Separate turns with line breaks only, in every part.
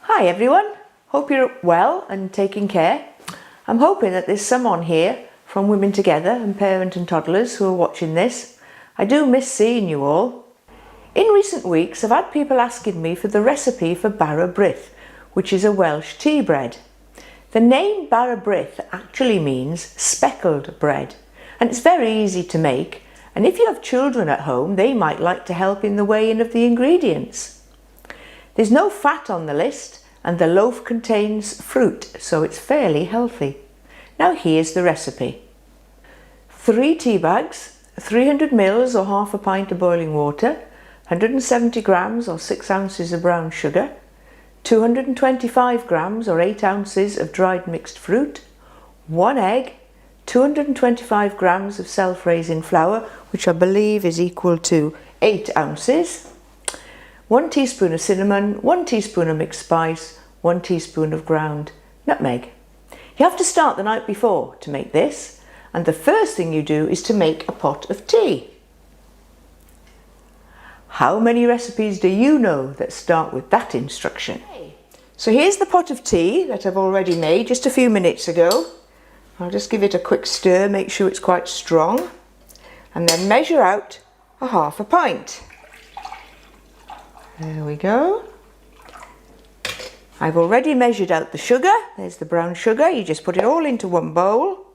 Hi everyone, hope you're well and taking care. I'm hoping that there's someone here from Women Together and parent and toddlers who are watching this. I do miss seeing you all. In recent weeks I've had people asking me for the recipe for bara brith, which is a Welsh tea bread. The name bara brith actually means speckled bread, and it's very easy to make, and if you have children at home they might like to help in the weighing of the ingredients. There's no fat on the list and the loaf contains fruit, so it's fairly healthy. Now here's the recipe. 3 tea bags, 300 ml or half a pint of boiling water, 170 grams or 6 ounces of brown sugar, 225 grams or 8 ounces of dried mixed fruit, 1 egg, 225 grams of self-raising flour, which I believe is equal to 8 ounces, 1 teaspoon of cinnamon, 1 teaspoon of mixed spice, 1 teaspoon of ground nutmeg. You have to start the night before to make this, and the first thing you do is to make a pot of tea. How many recipes do you know that start with that instruction? So here's the pot of tea that I've already made just a few minutes ago. I'll just give it a quick stir, make sure it's quite strong, and then measure out a half a pint. There we go. I've already measured out the sugar. There's the brown sugar. You just put it all into one bowl.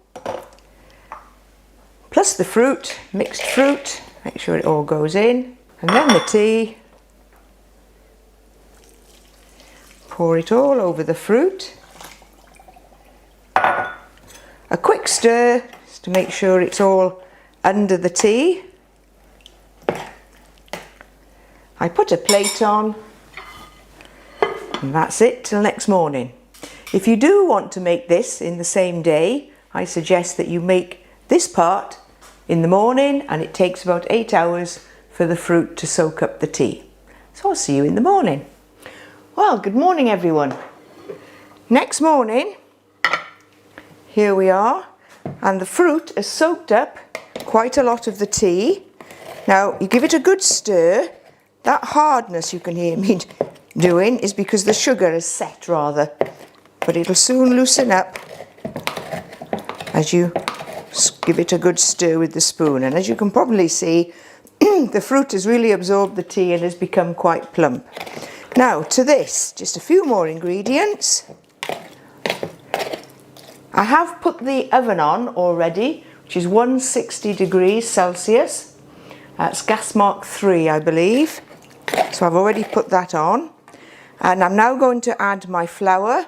Plus the fruit, mixed fruit. Make sure it all goes in. And then the tea. Pour it all over the fruit. A quick stir just to make sure it's all under the tea. I put a plate on, and that's it till next morning. If you do want to make this in the same day, I suggest that you make this part in the morning, and it takes about 8 hours for the fruit to soak up the tea. So I'll see you in the morning. Well, good morning everyone. Next morning, here we are, and the fruit has soaked up quite a lot of the tea. Now you give it a good stir. That hardness you can hear me doing is because the sugar is set rather, but it'll soon loosen up as you give it a good stir with the spoon. And as you can probably see, the fruit has really absorbed the tea and has become quite plump. Now to this, just a few more ingredients. I have put the oven on already, which is 160 degrees Celsius. That's gas mark 3, I believe. So I've already put that on, and I'm now going to add my flour,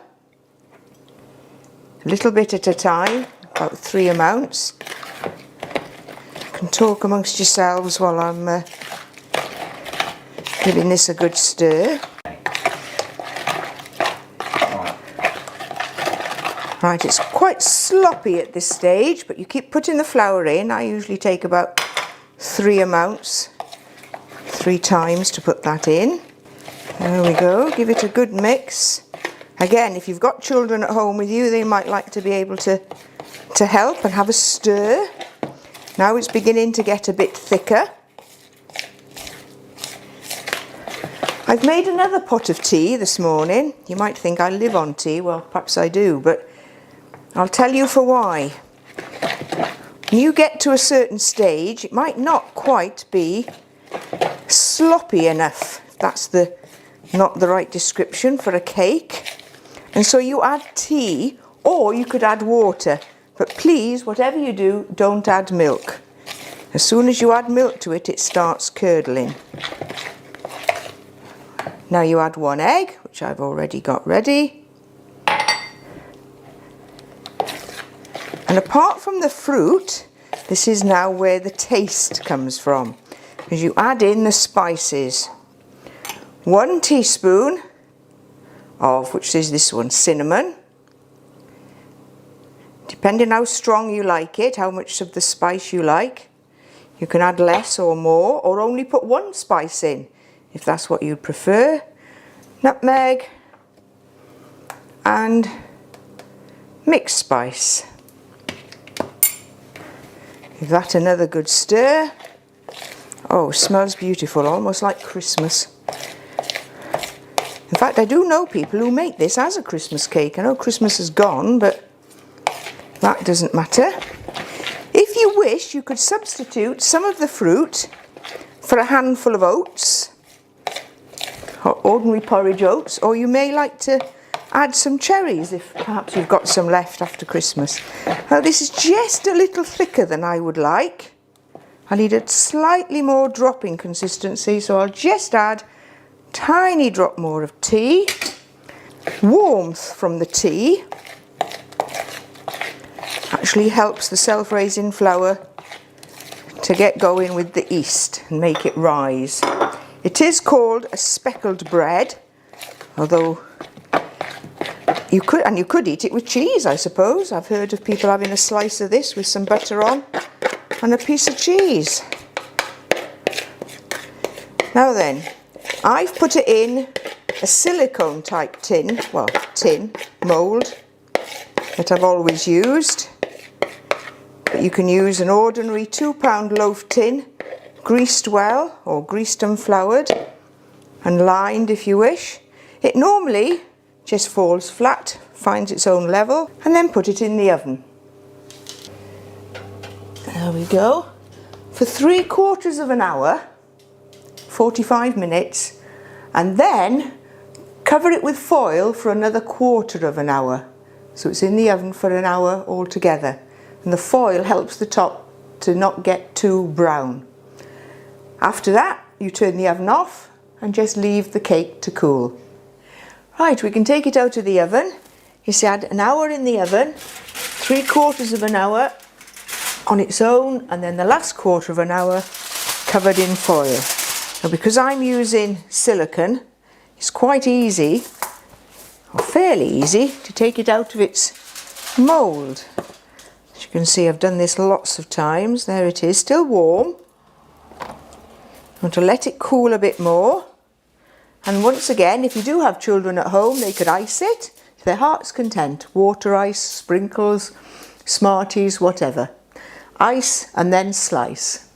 a little bit at a time, about 3 amounts. You can talk amongst yourselves while I'm giving this a good stir. Right, it's quite sloppy at this stage, but you keep putting the flour in. I usually take about 3 amounts. 3 times to put that in. There we go, give it a good mix. Again, if you've got children at home with you, they might like to be able to help and have a stir. Now it's beginning to get a bit thicker. I've made another pot of tea this morning. You might think I live on tea, well perhaps I do, but I'll tell you for why. When you get to a certain stage, it might not quite be sloppy enough, if that's not the right description for a cake, and so you add tea, or you could add water, but please, whatever you do, don't add milk. As soon as you add milk to it, it starts curdling. Now you add 1 egg, which I've already got ready, and apart from the fruit, this is now where the taste comes from. As you add in the spices. 1 teaspoon of, which is this one, cinnamon. Depending how strong you like it, how much of the spice you like, you can add less or more, or only put 1 spice in, if that's what you prefer. Nutmeg and mixed spice. Give that another good stir. Oh, smells beautiful, almost like Christmas. In fact, I do know people who make this as a Christmas cake. I know Christmas is gone, but that doesn't matter. If you wish, you could substitute some of the fruit for a handful of oats, or ordinary porridge oats, or you may like to add some cherries if perhaps you've got some left after Christmas. Now this is just a little thicker than I would like. I need a slightly more dropping consistency, so I'll just add a tiny drop more of tea. Warmth from the tea actually helps the self-raising flour to get going with the yeast and make it rise. It is called a speckled bread, although you could eat it with cheese, I suppose. I've heard of people having a slice of this with some butter on and a piece of cheese. Now then, I've put it in a silicone type tin mould that I've always used. But you can use an ordinary 2-pound loaf tin, greased well, or greased and floured, and lined if you wish. It normally just falls flat, finds its own level, and then put it in the oven. There we go. For 3/4 of an hour, 45 minutes, and then cover it with foil for another 1/4 of an hour. So it's in the oven for an hour altogether. And the foil helps the top to not get too brown. After that, you turn the oven off and just leave the cake to cool. Right, we can take it out of the oven. You see, I had an hour in the oven, 3/4 of an hour on its own, and then the last 1/4 of an hour covered in foil. Now, because I'm using silicone, it's quite easy, or fairly easy, to take it out of its mould. As you can see, I've done this lots of times. There it is, still warm. I want to let it cool a bit more. And once again, if you do have children at home, they could ice it to their heart's content. Water ice, sprinkles, Smarties, whatever. Ice and then slice.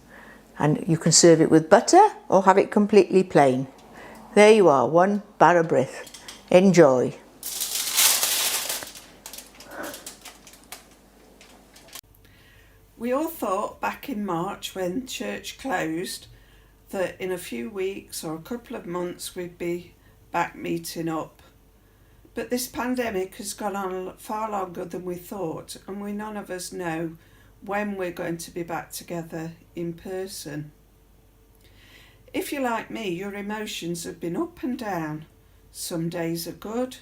And you can serve it with butter or have it completely plain. There you are, one bara brith. Enjoy.
We all thought back in March when church closed that in a few weeks or a couple of months we'd be back meeting up. But this pandemic has gone on far longer than we thought, and none of us know when we're going to be back together in person. If you're like me, your emotions have been up and down. Some days are good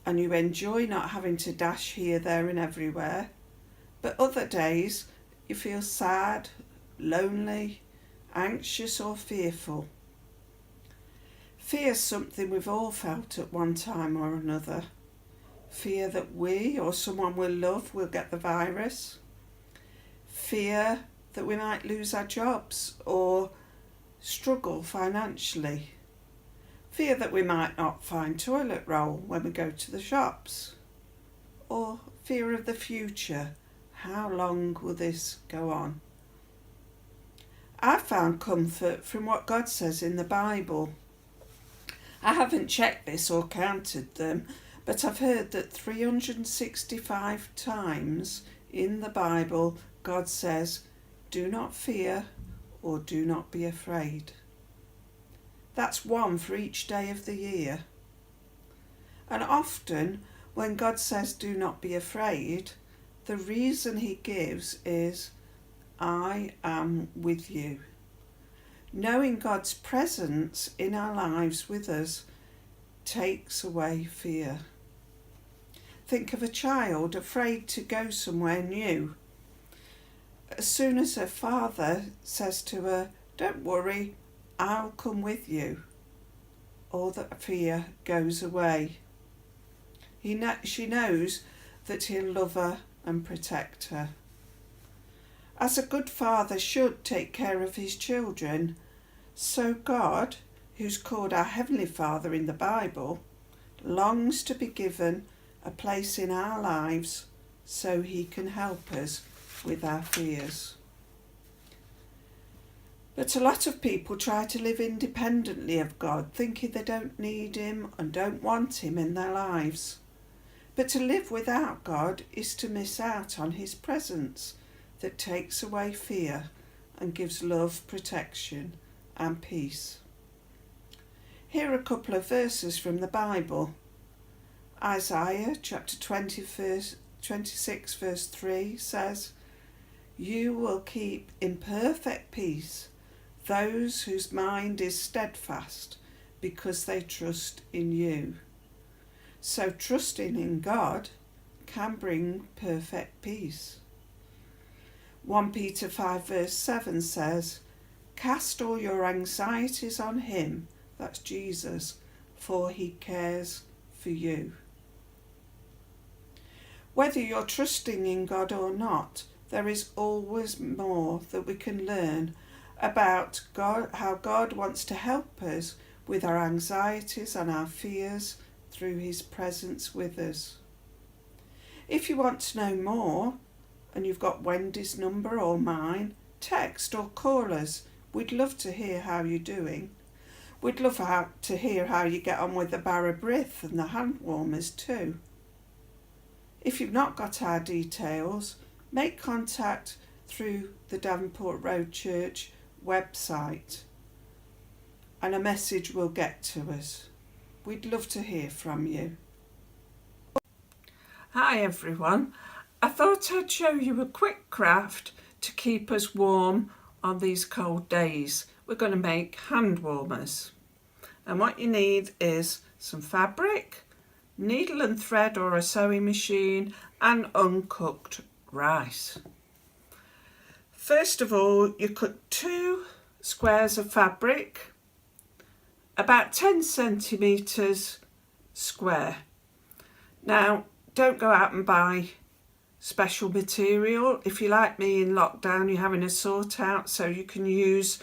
and you enjoy not having to dash here, there and everywhere. But other days you feel sad, lonely, anxious or fearful. Fear's something we've all felt at one time or another. Fear that we or someone we love will get the virus. Fear that we might lose our jobs or struggle financially. Fear that we might not find toilet roll when we go to the shops. Or fear of the future. How long will this go on? I found comfort from what God says in the Bible. I haven't checked this or counted them, but I've heard that 365 times in the Bible God says, do not fear or do not be afraid. That's one for each day of the year. And often when God says do not be afraid, the reason he gives is, I am with you. Knowing God's presence in our lives with us takes away fear. Think of a child afraid to go somewhere new. As soon as her father says to her, don't worry, I'll come with you, all that fear goes away. She knows that he'll love her and protect her. As a good father should take care of his children, so God, who's called our Heavenly Father in the Bible, longs to be given a place in our lives so he can help us with our fears. But a lot of people try to live independently of God, thinking they don't need him and don't want him in their lives. But to live without God is to miss out on his presence that takes away fear and gives love, protection and peace. Here are a couple of verses from the Bible. Isaiah chapter 26 verse 3 says, "You will keep in perfect peace those whose mind is steadfast because they trust in you." So trusting in God can bring perfect peace. 1 Peter 5 verse 7 says, "Cast all your anxieties on him," that's Jesus, "for he cares for you." Whether you're trusting in God or not, there is always more that we can learn about God, how God wants to help us with our anxieties and our fears through his presence with us. If you want to know more, and you've got Wendy's number or mine, text or call us. We'd love to hear how you're doing. We'd love to hear how you get on with the Barra Brith and the hand warmers too. If you've not got our details, make contact through the Davenport Road Church website and a message will get to us. We'd love to hear from you. Hi everyone. I thought I'd show you a quick craft to keep us warm on these cold days. We're going to make hand warmers. And what you need is some fabric, needle and thread or a sewing machine, and uncooked rice. First of all, you cut 2 squares of fabric, about 10 centimetres square. Now, don't go out and buy special material. If you're like me in lockdown, you're having a sort out, so you can use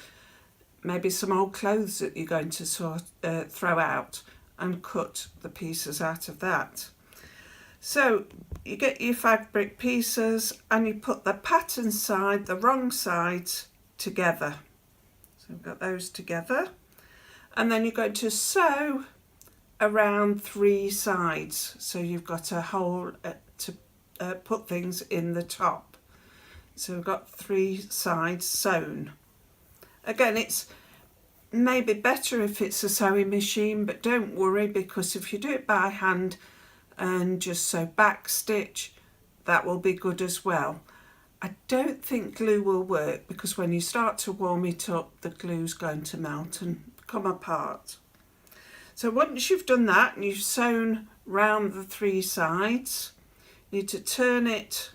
maybe some old clothes that you're going to throw out and cut the pieces out of that. So you get your fabric pieces and you put the pattern side, the wrong sides together. So we've got those together, and then you're going to sew around 3 sides, so you've got a hole to put things in the top. So we've got 3 sides sewn. Again, it's maybe better if it's a sewing machine, but don't worry, because if you do it by hand and just sew back stitch, that will be good as well. I don't think glue will work, because when you start to warm it up, the glue's going to melt and come apart. So once you've done that and you've sewn round the 3 sides, you need to turn it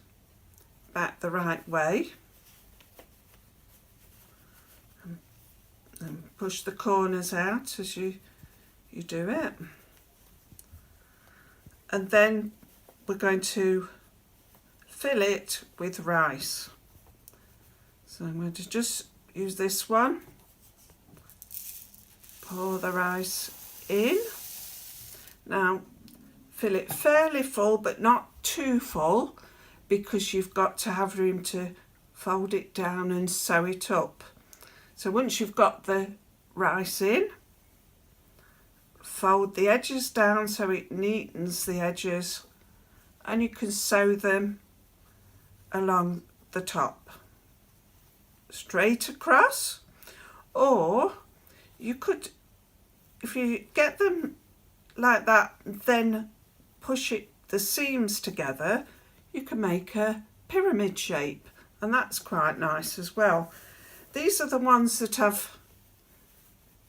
back the right way and push the corners out as you do it. And then we're going to fill it with rice. So I'm going to just use this one, pour the rice in. Now fill it fairly full, but not too full, because you've got to have room to fold it down and sew it up. So once you've got the rice in, fold the edges down so it neatens the edges, and you can sew them along the top straight across, or you could, if you get them like that, then push the seams together, you can make a pyramid shape, and that's quite nice as well. These are the ones that I've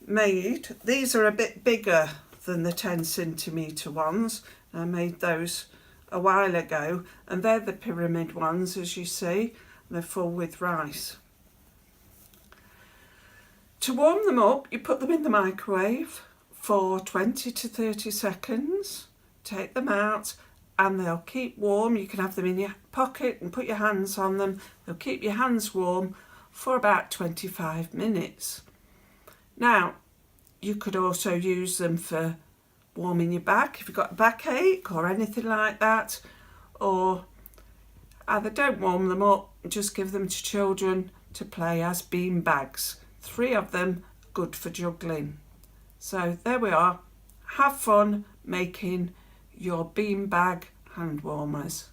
made. These are a bit bigger than the 10 centimetre ones. I made those a while ago, and they're the pyramid ones, as you see. They're full with rice. To warm them up, you put them in the microwave for 20 to 30 seconds. Take them out and they'll keep warm. You can have them in your pocket and put your hands on them. They'll keep your hands warm for about 25 minutes. Now, you could also use them for warming your back if you've got a backache or anything like that, or either don't warm them up, just give them to children to play as bean bags 3 of them good for juggling. So there we are. Have fun making your beanbag hand warmers.